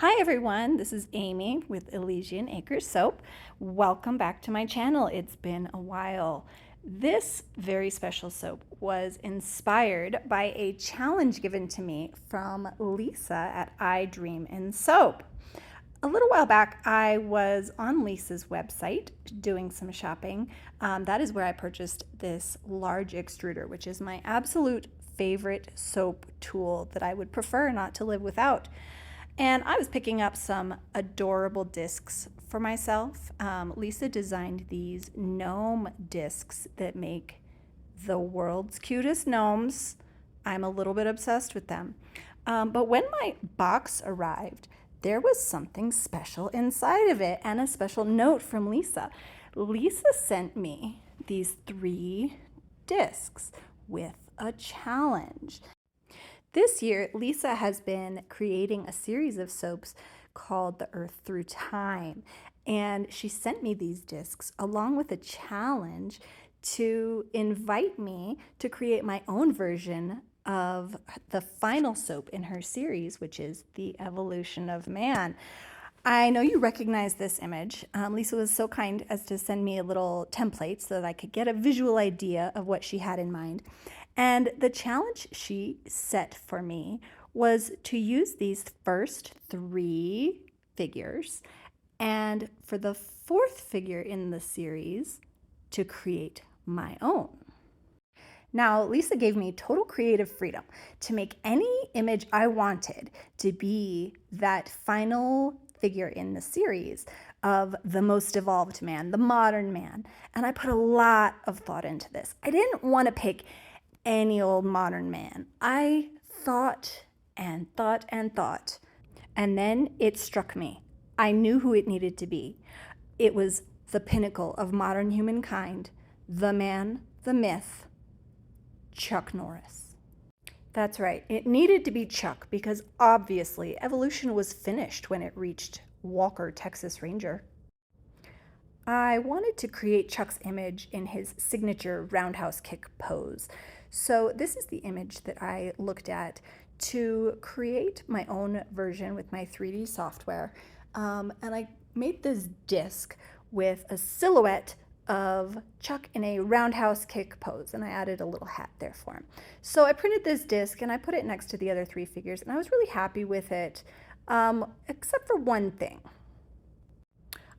Hi everyone, this is Amy with Elysian Acres Soap. Welcome back to my channel. It's been a while. This very special soap was inspired by a challenge given to me from Lisa at I Dream in Soap. A little while back, I was on Lisa's website doing some shopping. That is where I purchased this large extruder, which is my absolute favorite soap tool that I would prefer not to live without. And I was picking up some adorable discs for myself. Lisa designed these gnome discs that make the world's cutest gnomes. I'm a little bit obsessed with them. But when my box arrived, there was something special inside of it and a special note from Lisa. Lisa sent me these 3 discs with a challenge. This year, Lisa has been creating a series of soaps called The Earth Through Time. And she sent me these discs along with a challenge to invite me to create my own version of the final soap in her series, which is The Evolution of Man. I know you recognize this image. Lisa was so kind as to send me a little template so that I could get a visual idea of what she had in mind. And the challenge she set for me was to use these first 3 figures, and for the 4th figure in the series, to create my own. Now, Lisa gave me total creative freedom to make any image I wanted to be that final figure in the series of the most evolved man, the modern man. And I put a lot of thought into this. I didn't want to pick any old modern man. I thought and thought and thought. And then it struck me. I knew who it needed to be. It was the pinnacle of modern humankind, the man, the myth, Chuck Norris. That's right, it needed to be Chuck because obviously evolution was finished when it reached Walker, Texas Ranger. I wanted to create Chuck's image in his signature roundhouse kick pose. So this is the image that I looked at to create my own version with my 3D software. And I made this disc with a silhouette of Chuck in a roundhouse kick pose, and I added a little hat there for him. So I printed this disc and I put it next to the other 3 figures, and I was really happy with it, except for one thing.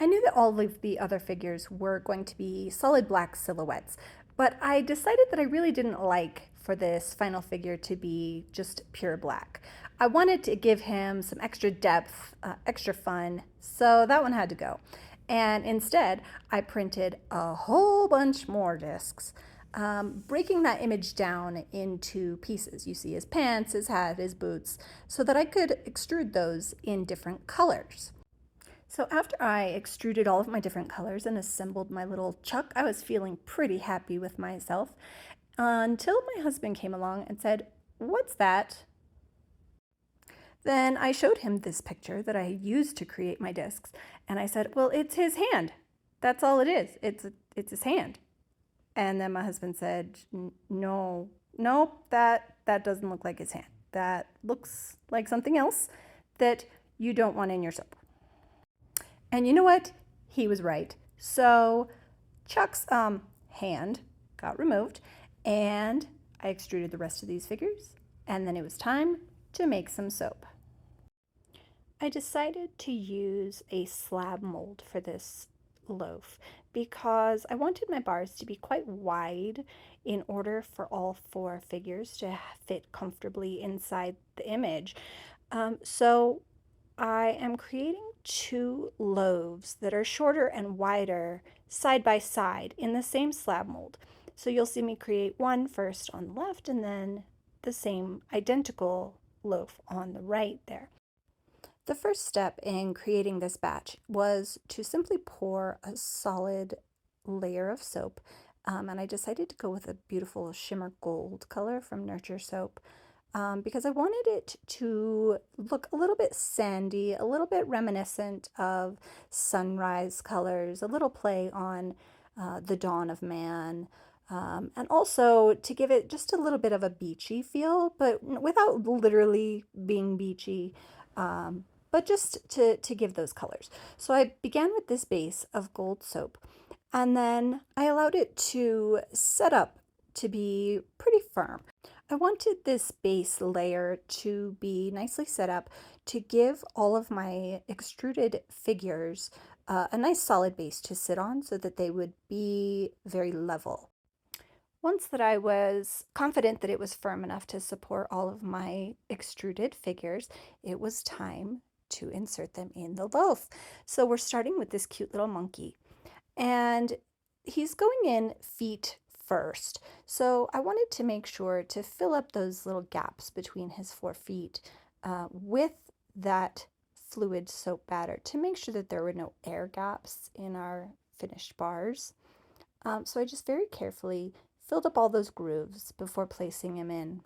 I knew that all of the other figures were going to be solid black silhouettes, but I decided that I really didn't like for this final figure to be just pure black. I wanted to give him some extra depth, extra fun, so that one had to go. And instead, I printed a whole bunch more discs, breaking that image down into pieces. You see his pants, his hat, his boots, so that I could extrude those in different colors. So after I extruded all of my different colors and assembled my little Chuck, I was feeling pretty happy with myself until my husband came along and said, "What's that?" Then I showed him this picture that I used to create my discs, and I said, "Well, it's his hand. That's all it is. It's his hand." And then my husband said, "No, that doesn't look like his hand. That looks like something else that you don't want in your soap." And you know what? He was right. So Chuck's hand got removed, and I extruded the rest of these figures, and then it was time to make some soap. I decided to use a slab mold for this loaf because I wanted my bars to be quite wide in order for all 4 figures to fit comfortably inside the image. So I am creating 2 loaves that are shorter and wider side by side in the same slab mold. So you'll see me create one first on the left and then the same identical loaf on the right there. The first step in creating this batch was to simply pour a solid layer of soap, and I decided to go with a beautiful shimmer gold color from Nurture Soap because I wanted it to look a little bit sandy, a little bit reminiscent of sunrise colors, a little play on the dawn of man, and also to give it just a little bit of a beachy feel, but without literally being beachy. but just to give those colors. So I began with this base of gold soap, and then I allowed it to set up to be pretty firm. I wanted this base layer to be nicely set up to give all of my extruded figures a nice solid base to sit on so that they would be very level. Once that I was confident that it was firm enough to support all of my extruded figures, it was time to insert them in the loaf. So we're starting with this cute little monkey, and he's going in feet first. So I wanted to make sure to fill up those little gaps between his 4 feet with that fluid soap batter to make sure that there were no air gaps in our finished bars. So I just very carefully filled up all those grooves before placing him in.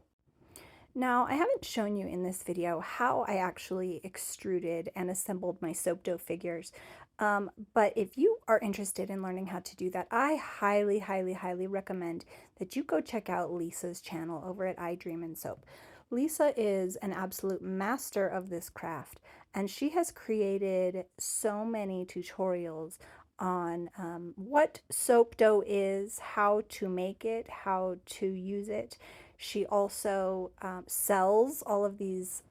Now, I haven't shown you in this video how I actually extruded and assembled my soap dough figures, but if you are interested in learning how to do that, I highly, highly, highly recommend that you go check out Lisa's channel over at I Dream in Soap. Lisa is an absolute master of this craft, and she has created so many tutorials on what soap dough is, how to make it, how to use it. She also sells all of these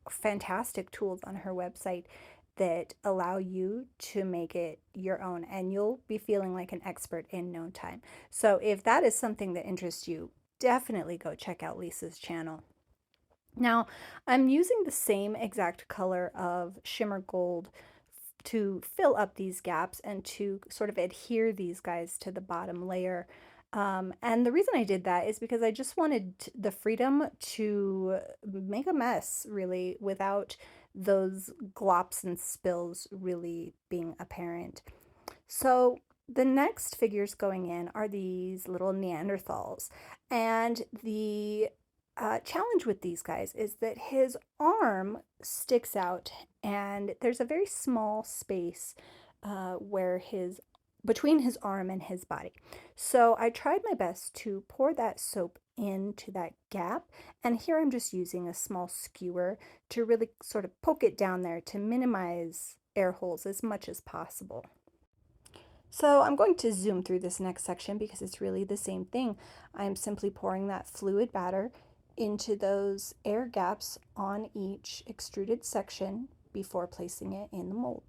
fantastic tools on her website that allow you to make it your own, and you'll be feeling like an expert in no time. So if that is something that interests you, definitely go check out Lisa's channel. Now, I'm using the same exact color of shimmer gold to fill up these gaps and to sort of adhere these guys to the bottom layer. And the reason I did that is because I just wanted the freedom to make a mess, really, without those glops and spills really being apparent. So the next figures going in are these little Neanderthals. And the challenge with these guys is that his arm sticks out, and there's a very small space where between his arm and his body. So I tried my best to pour that soap into that gap, and here I'm just using a small skewer to really sort of poke it down there to minimize air holes as much as possible. So I'm going to zoom through this next section because it's really the same thing. I'm simply pouring that fluid batter into those air gaps on each extruded section before placing it in the mold.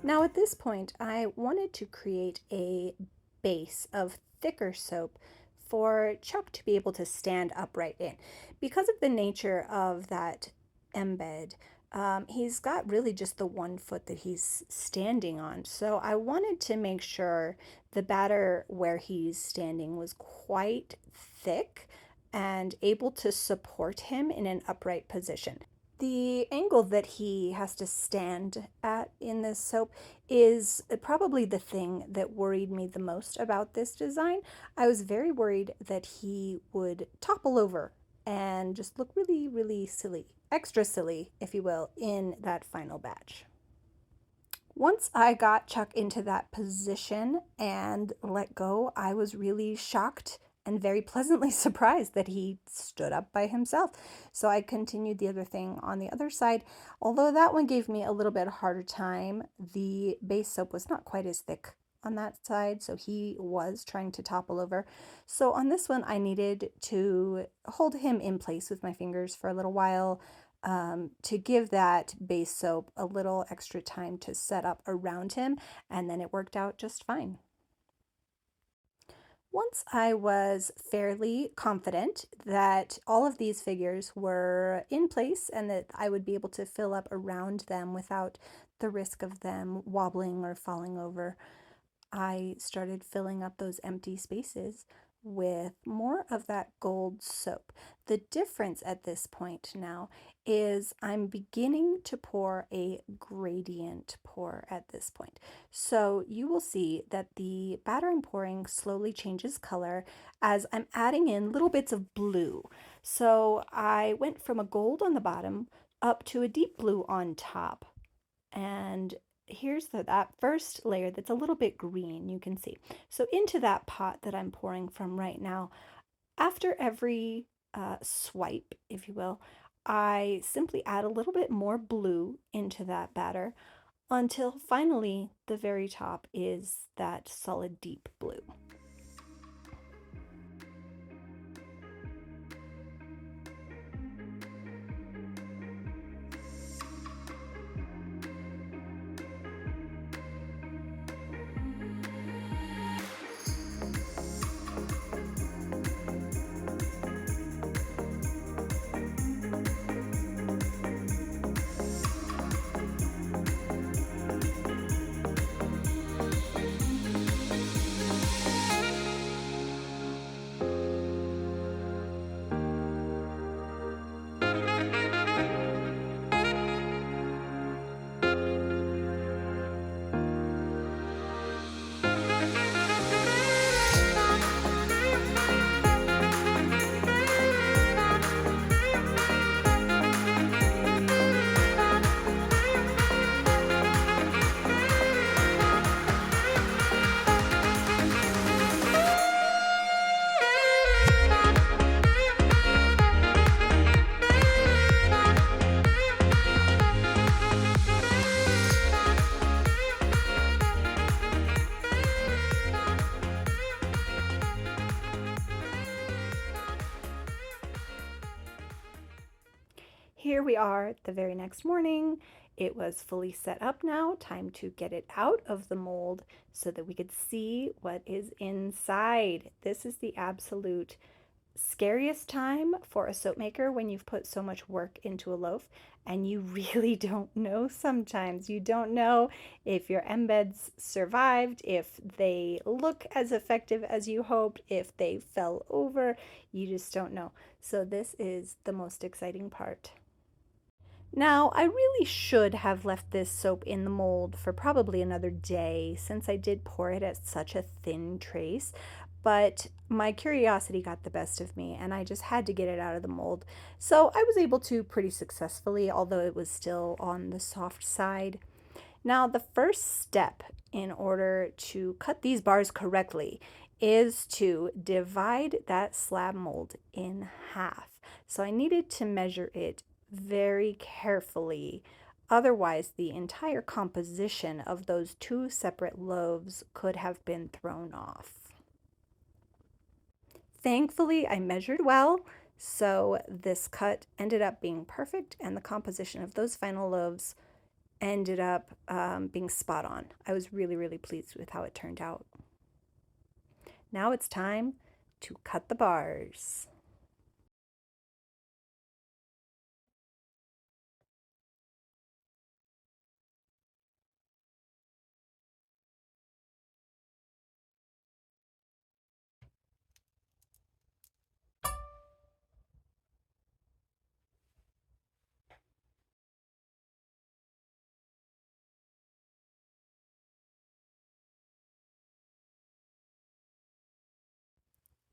Now at this point, I wanted to create a base of thicker soap for Chuck to be able to stand upright in. Because of the nature of that embed, he's got really just the 1 foot that he's standing on. So I wanted to make sure the batter where he's standing was quite thick and able to support him in an upright position. The angle that he has to stand at in this soap is probably the thing that worried me the most about this design. I was very worried that he would topple over and just look really, really silly, extra silly, if you will, in that final batch. Once I got Chuck into that position and let go, I was really shocked and very pleasantly surprised that he stood up by himself. So I continued the other thing on the other side. Although that one gave me a little bit harder time, the base soap was not quite as thick on that side, so he was trying to topple over. So on this one, I needed to hold him in place with my fingers for a little while, to give that base soap a little extra time to set up around him, and then it worked out just fine. Once I was fairly confident that all of these figures were in place and that I would be able to fill up around them without the risk of them wobbling or falling over, I started filling up those empty spaces with more of that gold soap. The difference at this point now is I'm beginning to pour a gradient pour at this point. So you will see that the batter I'm pouring slowly changes color as I'm adding in little bits of blue. So I went from a gold on the bottom up to a deep blue on top. And here's that first layer that's a little bit green, you can see. So into that pot that I'm pouring from right now, after every swipe, if you will, I simply add a little bit more blue into that batter until finally the very top is that solid deep blue. Here we are the very next morning. It was fully set up now, time to get it out of the mold so that we could see what is inside. This is the absolute scariest time for a soap maker when you've put so much work into a loaf and you really don't know sometimes. You don't know if your embeds survived, if they look as effective as you hoped, if they fell over. You just don't know. So this is the most exciting part. Now, I really should have left this soap in the mold for probably another day since I did pour it at such a thin trace, but my curiosity got the best of me and I just had to get it out of the mold. So I was able to pretty successfully, although it was still on the soft side. Now, the first step in order to cut these bars correctly is to divide that slab mold in half. So I needed to measure it very carefully. Otherwise, the entire composition of those two separate loaves could have been thrown off. Thankfully, I measured well, so this cut ended up being perfect, and the composition of those final loaves ended up being spot on. I was really, really pleased with how it turned out. Now it's time to cut the bars.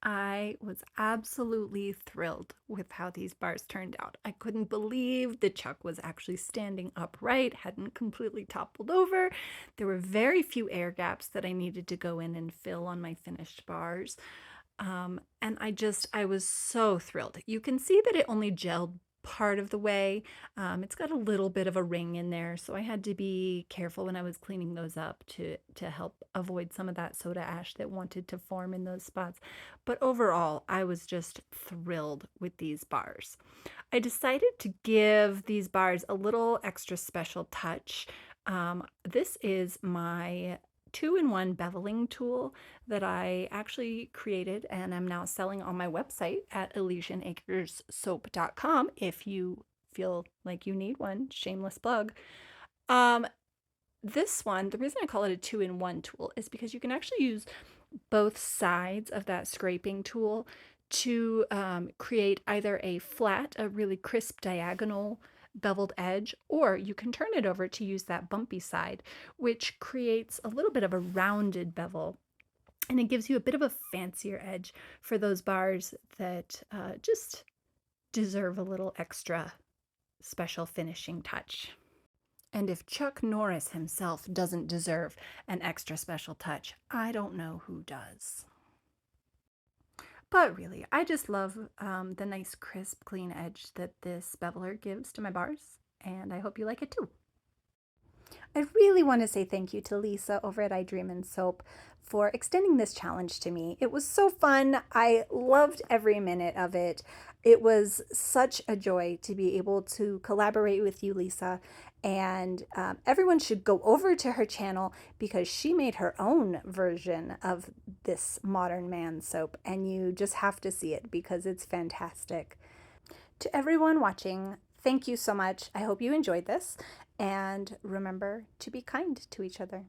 I was absolutely thrilled with how these bars turned out. I couldn't believe the chuck was actually standing upright, hadn't completely toppled over. There were very few air gaps that I needed to go in and fill on my finished bars. And I was so thrilled. You can see that it only gelled part of the way. It's got a little bit of a ring in there, so I had to be careful when I was cleaning those up to help avoid some of that soda ash that wanted to form in those spots. But overall, I was just thrilled with these bars. I decided to give these bars a little extra special touch. This is my 2-in-1 beveling tool that I actually created and I'm now selling on my website at ElysianAcresSoap.com if you feel like you need one. Shameless plug. This one, the reason I call it a 2-in-1 tool is because you can actually use both sides of that scraping tool to create either a flat, a really crisp diagonal beveled edge, or you can turn it over to use that bumpy side, which creates a little bit of a rounded bevel. And it gives you a bit of a fancier edge for those bars that just deserve a little extra special finishing touch. And if Chuck Norris himself doesn't deserve an extra special touch, I don't know who does. But really, I just love the nice, crisp, clean edge that this beveler gives to my bars, and I hope you like it too. I really want to say thank you to Lisa over at I Dream in Soap for extending this challenge to me. It was so fun. I loved every minute of it. It was such a joy to be able to collaborate with you, Lisa. And everyone should go over to her channel because she made her own version of this modern man soap. And you just have to see it because it's fantastic. To everyone watching, thank you so much. I hope you enjoyed this. And remember to be kind to each other.